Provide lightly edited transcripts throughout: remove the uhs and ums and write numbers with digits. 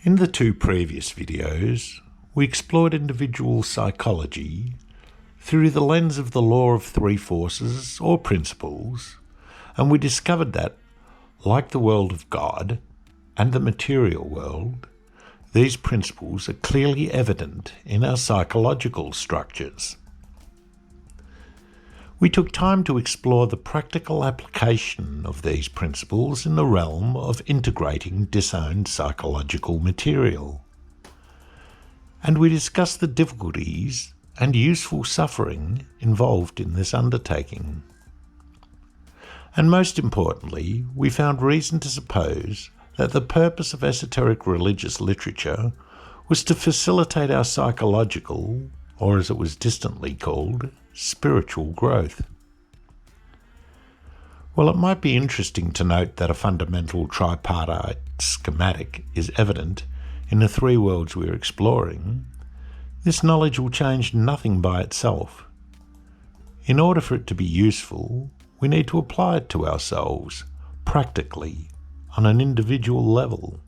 In the two previous videos, we explored individual psychology through the lens of the law of three forces or principles, and we discovered that, like the world of God and the material world, these principles are clearly evident in our psychological structures. We took time to explore the practical application of these principles in the realm of integrating disowned psychological material. And we discussed the difficulties and useful suffering involved in this undertaking. And most importantly, we found reason to suppose that the purpose of esoteric religious literature was to facilitate our psychological, or as it was distantly called, spiritual growth. While it might be interesting to note that a fundamental tripartite schematic is evident in the three worlds we are exploring, this knowledge will change nothing by itself. In order for it to be useful, we need to apply it to ourselves, practically, on an individual level.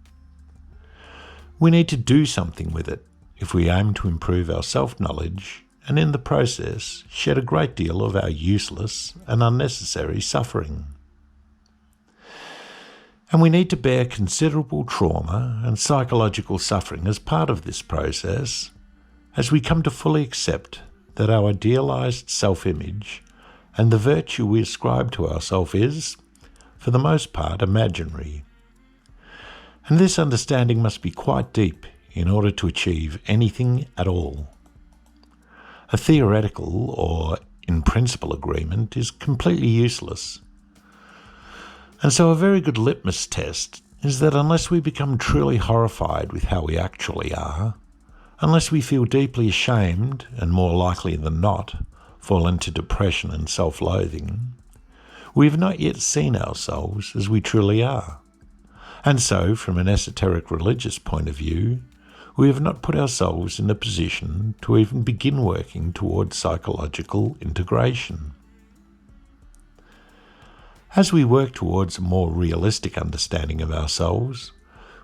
We need to do something with it if we aim to improve our self-knowledge and in the process shed a great deal of our useless and unnecessary suffering. And we need to bear considerable trauma and psychological suffering as part of this process, as we come to fully accept that our idealised self-image and the virtue we ascribe to ourselves is, for the most part, imaginary. And this understanding must be quite deep in order to achieve anything at all. A theoretical or in-principle agreement is completely useless. And so a very good litmus test is that unless we become truly horrified with how we actually are, unless we feel deeply ashamed and more likely than not fall into depression and self-loathing, we have not yet seen ourselves as we truly are. And so, from an esoteric religious point of view, we have not put ourselves in a position to even begin working towards psychological integration. As we work towards a more realistic understanding of ourselves,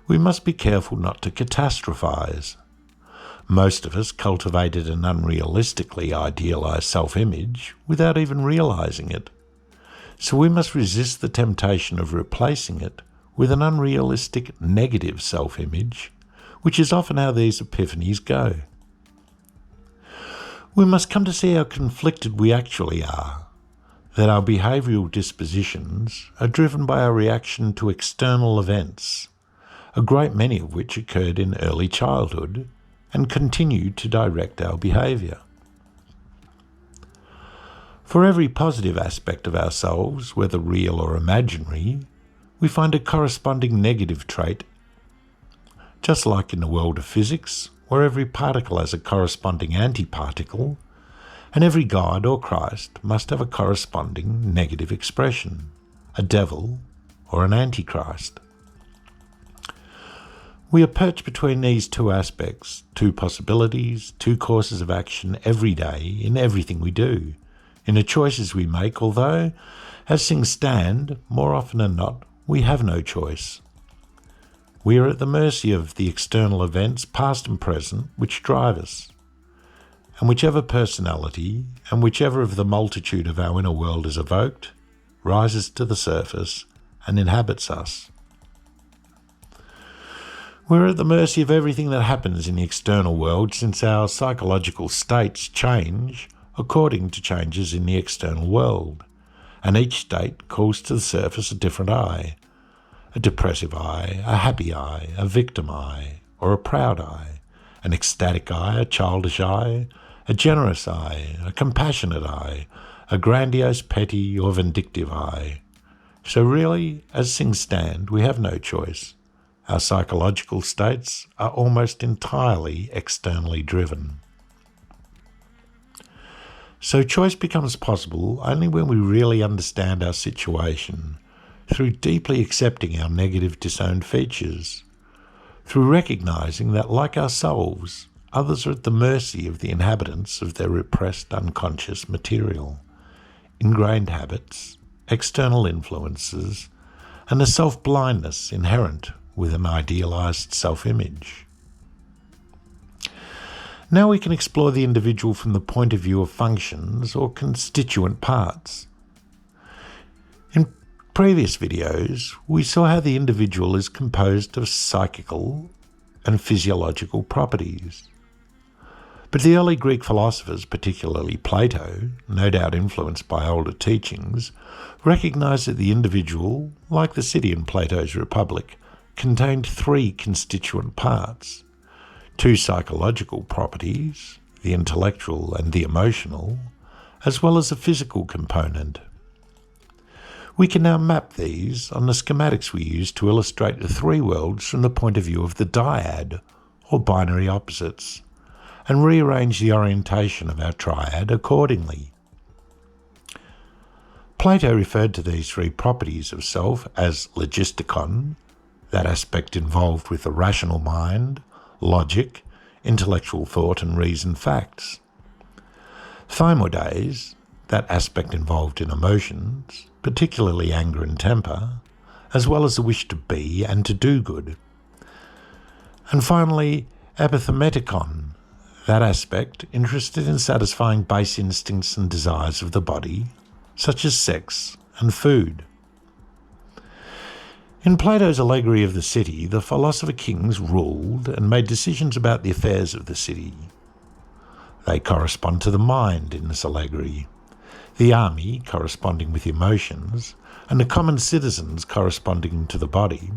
we must be careful not to catastrophize. Most of us cultivated an unrealistically idealized self-image without even realizing it. So we must resist the temptation of replacing it with an unrealistic negative self-image, which is often how these epiphanies go. We must come to see how conflicted we actually are, that our behavioural dispositions are driven by our reaction to external events, a great many of which occurred in early childhood and continue to direct our behaviour. For every positive aspect of ourselves, whether real or imaginary, we find a corresponding negative trait, just like in the world of physics, where every particle has a corresponding antiparticle, and every God or Christ must have a corresponding negative expression, a devil or an antichrist. We are perched between these two aspects, two possibilities, two courses of action every day in everything we do, in the choices we make, although, as things stand, more often than not, we have no choice. We are at the mercy of the external events, past and present, which drive us. And whichever personality, and whichever of the multitude of our inner world is evoked, rises to the surface and inhabits us. We're at the mercy of everything that happens in the external world, since our psychological states change according to changes in the external world, and each state calls to the surface a different I. A depressive I, a happy I, a victim I, or a proud I, an ecstatic I, a childish I, a generous I, a compassionate I, a grandiose, petty, or vindictive I. So really, as things stand, we have no choice. Our psychological states are almost entirely externally driven. So choice becomes possible only when we really understand our situation, through deeply accepting our negative disowned features, through recognising that, like ourselves, others are at the mercy of the inhabitants of their repressed unconscious material, ingrained habits, external influences, and the self-blindness inherent with an idealized self-image. Now we can explore the individual from the point of view of functions or constituent parts. In previous videos, we saw how the individual is composed of psychical and physiological properties. But the early Greek philosophers, particularly Plato, no doubt influenced by older teachings, recognized that the individual, like the city in Plato's Republic, contained three constituent parts: two psychological properties, the intellectual and the emotional, as well as a physical component. We can now map these on the schematics we use to illustrate the three worlds from the point of view of the dyad, or binary opposites, and rearrange the orientation of our triad accordingly. Plato referred to these three properties of self as logistikon, that aspect involved with the rational mind, logic, intellectual thought and reasoned facts; thymoides, that aspect involved in emotions, particularly anger and temper, as well as the wish to be and to do good; and finally, epithematikon, that aspect interested in satisfying base instincts and desires of the body, such as sex and food. In Plato's allegory of the city, the philosopher kings ruled and made decisions about the affairs of the city. They correspond to the mind in this allegory, the army corresponding with emotions, and the common citizens corresponding to the body,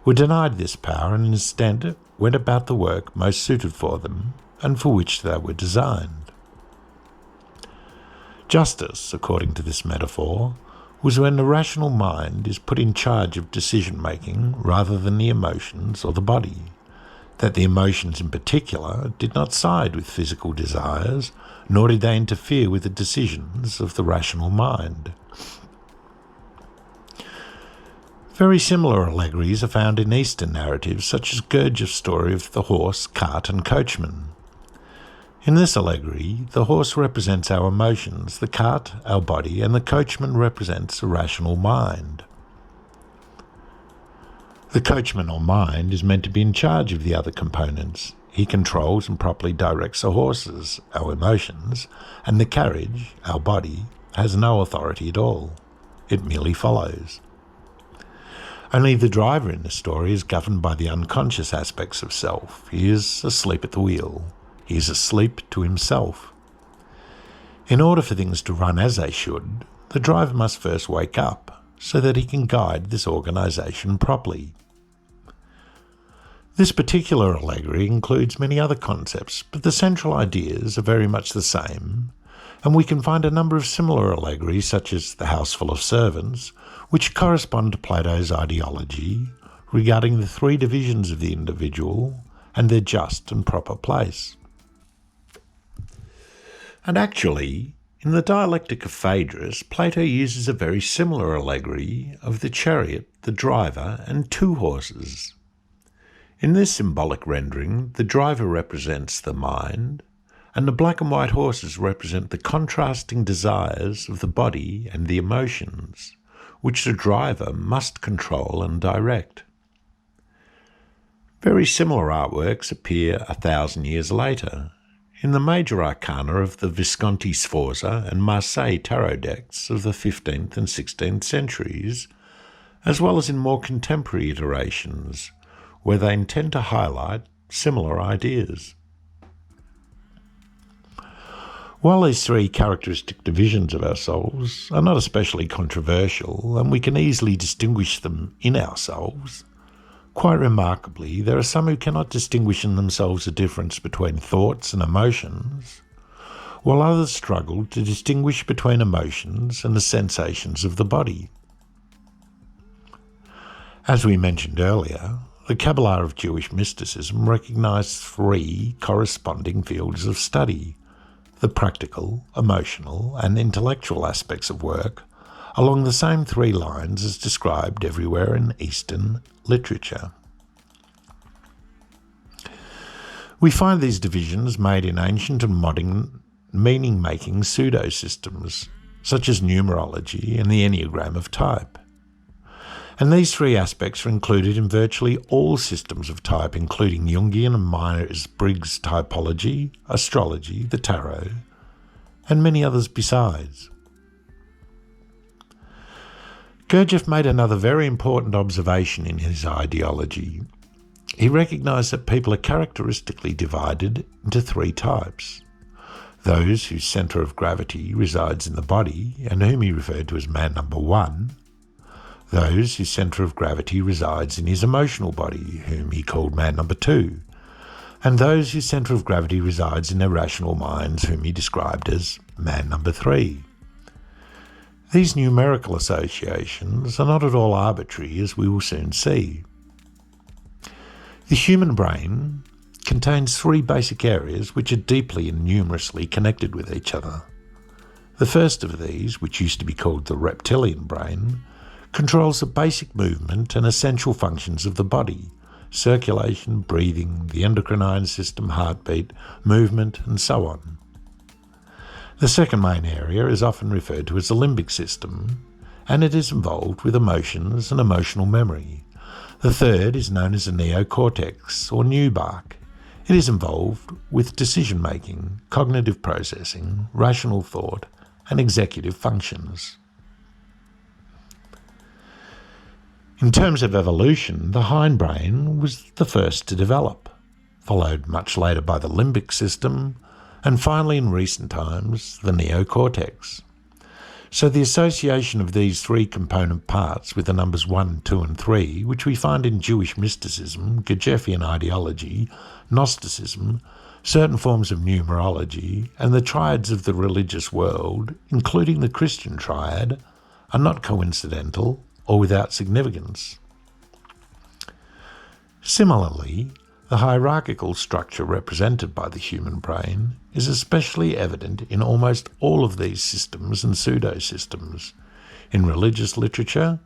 were denied this power and instead went about the work most suited for them and for which they were designed. Justice, according to this metaphor, was when the rational mind is put in charge of decision-making rather than the emotions or the body, that the emotions in particular did not side with physical desires, nor did they interfere with the decisions of the rational mind. Very similar allegories are found in Eastern narratives, such as Gurdjieff's story of the horse, cart and coachman. In this allegory, the horse represents our emotions, the cart our body, and the coachman represents a rational mind. The coachman or mind is meant to be in charge of the other components. He controls and properly directs the horses, our emotions, and the carriage, our body, has no authority at all. It merely follows. Only the driver in the story is governed by the unconscious aspects of self. He is asleep at the wheel. He is asleep to himself. In order for things to run as they should, the driver must first wake up so that he can guide this organisation properly. This particular allegory includes many other concepts, but the central ideas are very much the same, and we can find a number of similar allegories such as the house full of servants, which correspond to Plato's ideology regarding the three divisions of the individual and their just and proper place. And actually, in the dialectic of Phaedrus, Plato uses a very similar allegory of the chariot, the driver, and two horses. In this symbolic rendering, the driver represents the mind, and the black and white horses represent the contrasting desires of the body and the emotions, which the driver must control and direct. Very similar artworks appear 1,000 years later, in the major arcana of the Visconti Sforza and Marseille tarot decks of the 15th and 16th centuries, as well as in more contemporary iterations, where they intend to highlight similar ideas. While these three characteristic divisions of ourselves are not especially controversial, and we can easily distinguish them in ourselves, quite remarkably, there are some who cannot distinguish in themselves a difference between thoughts and emotions, while others struggle to distinguish between emotions and the sensations of the body. As we mentioned earlier, the Kabbalah of Jewish mysticism recognized three corresponding fields of study: the practical, emotional, and intellectual aspects of work, along the same three lines as described everywhere in Eastern literature. We find these divisions made in ancient and modern meaning-making pseudo-systems, such as numerology and the Enneagram of type. And these three aspects are included in virtually all systems of type, including Jungian and Myers-Briggs typology, astrology, the tarot, and many others besides. Gurdjieff made another very important observation in his ideology. He recognised that people are characteristically divided into three types. Those whose centre of gravity resides in the body, and whom he referred to as man number one. Those whose centre of gravity resides in his emotional body, whom he called man number two. And those whose centre of gravity resides in their rational minds, whom he described as man number three. These numerical associations are not at all arbitrary, as we will soon see. The human brain contains three basic areas which are deeply and numerously connected with each other. The first of these, which used to be called the reptilian brain, controls the basic movement and essential functions of the body: circulation, breathing, the endocrine system, heartbeat, movement, and so on. The second main area is often referred to as the limbic system, and it is involved with emotions and emotional memory. The third is known as the neocortex, or new bark. It is involved with decision-making, cognitive processing, rational thought, and executive functions. In terms of evolution, the hindbrain was the first to develop, followed much later by the limbic system, and finally in recent times, the neocortex. So the association of these three component parts with the numbers 1, 2 and 3, which we find in Jewish mysticism, Gurdjieffian ideology, Gnosticism, certain forms of numerology, and the triads of the religious world, including the Christian triad, are not coincidental or without significance. Similarly, the hierarchical structure represented by the human brain is especially evident in almost all of these systems and pseudo-systems. In religious literature,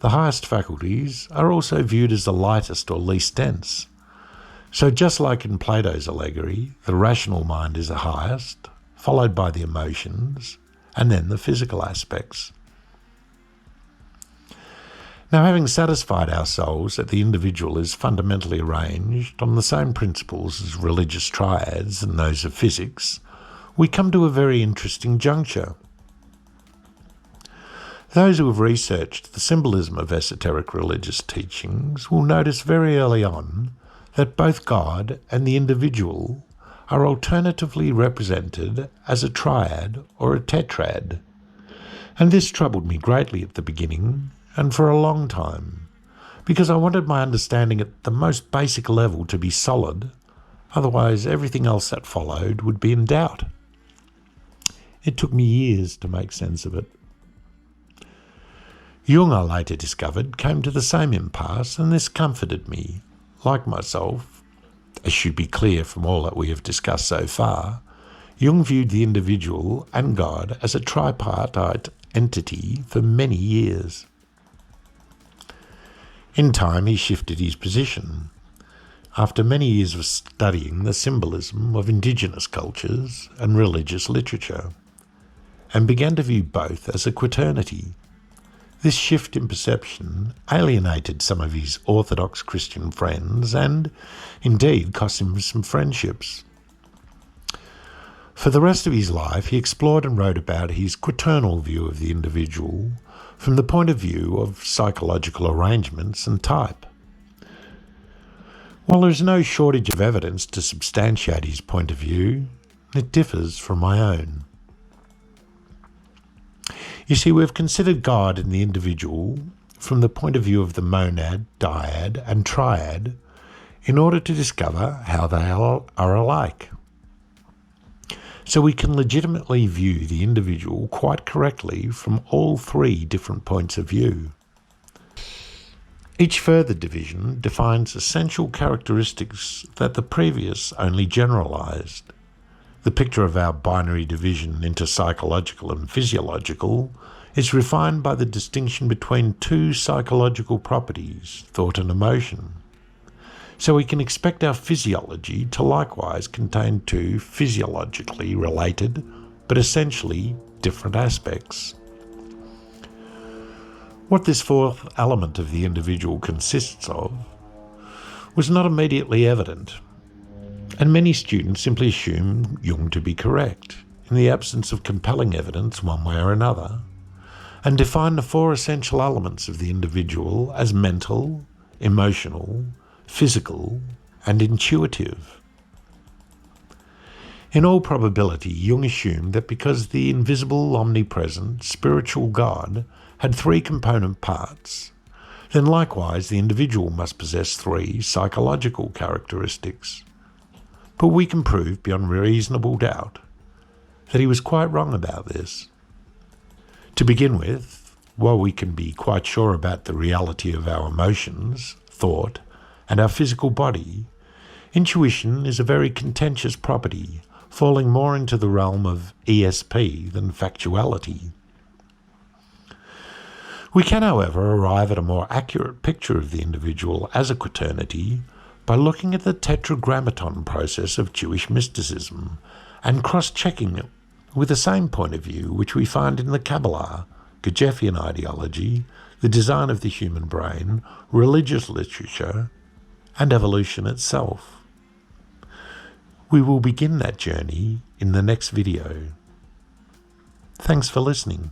the highest faculties are also viewed as the lightest or least dense. So just like in Plato's allegory, the rational mind is the highest, followed by the emotions, and then the physical aspects. Now, having satisfied ourselves that the individual is fundamentally arranged on the same principles as religious triads and those of physics, we come to a very interesting juncture. Those who have researched the symbolism of esoteric religious teachings will notice very early on that both God and the individual are alternatively represented as a triad or a tetrad. And this troubled me greatly at the beginning, and for a long time, because I wanted my understanding at the most basic level to be solid, otherwise everything else that followed would be in doubt. It took me years to make sense of it. Jung, I later discovered, came to the same impasse, and this comforted me. Like myself, as should be clear from all that we have discussed so far, Jung viewed the individual and God as a tripartite entity for many years. In time, he shifted his position. After many years of studying the symbolism of indigenous cultures and religious literature, and began to view both as a quaternity. This shift in perception alienated some of his orthodox Christian friends and, indeed, cost him some friendships. For the rest of his life, he explored and wrote about his quaternal view of the individual from the point of view of psychological arrangements and type. While there is no shortage of evidence to substantiate his point of view, it differs from my own. You see, we've considered God and the individual from the point of view of the monad, dyad, and triad in order to discover how they are alike. So we can legitimately view the individual quite correctly from all three different points of view. Each further division defines essential characteristics that the previous only generalized. The picture of our binary division into psychological and physiological is refined by the distinction between two psychological properties, thought and emotion. So we can expect our physiology to likewise contain two physiologically related but essentially different aspects. What this fourth element of the individual consists of was not immediately evident, and many students simply assume Jung to be correct, in the absence of compelling evidence one way or another, and define the four essential elements of the individual as mental, emotional, physical, and intuitive. In all probability, Jung assumed that because the invisible, omnipresent, spiritual God had three component parts, then likewise the individual must possess three psychological characteristics. But we can prove beyond reasonable doubt that he was quite wrong about this. To begin with, while we can be quite sure about the reality of our emotions, thought, and our physical body, intuition is a very contentious property, falling more into the realm of ESP than factuality. We can, however, arrive at a more accurate picture of the individual as a quaternity by looking at the tetragrammaton process of Jewish mysticism and cross-checking it with the same point of view which we find in the Kabbalah, Gejefian ideology, the design of the human brain, religious literature, and evolution itself. We will begin that journey in the next video. Thanks for listening.